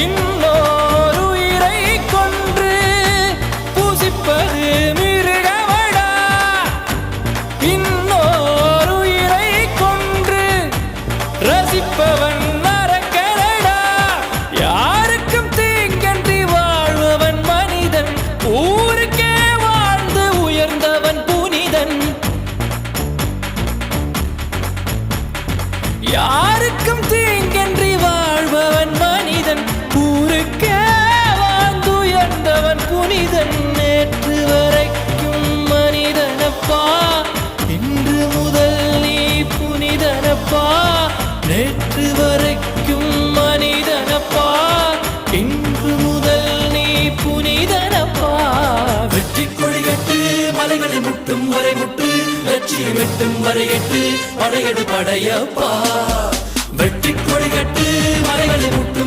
இன்னொரு உயிரை கொன்று பூசிப்பது மிருகமடா. இன்னொரு உயிரை கொன்று ரசிப்பவன் நரக்கரடா. யாருக்கும் தீங்கன்றி வாழ்பவன் மனிதன், ஊருக்கே வாழ்ந்து உயர்ந்தவன் புனிதன். யாருக்கும் தீங்கன்றி வாழ்பவன் மனிதன், ஊருக்கே வாழ்ந்து உயர்ந்தவன் புனிதன். நேற்று வரைக்கும் மனிதனப்பா, இன்று முதல் நீ புனிதனப்பா. நேற்று வரைக்கும் மனிதனப்பா, இன்று முதல் நீ புனிதனப்பா. வெற்றி கொடிகட்டு மலைகளை முட்டும் வரை முட்டு, லட்சியம் எட்டும் வரை எட்டு, படையெடு படையப்பா. வெற்றி கொடிகட்டு மலைகளை முட்டு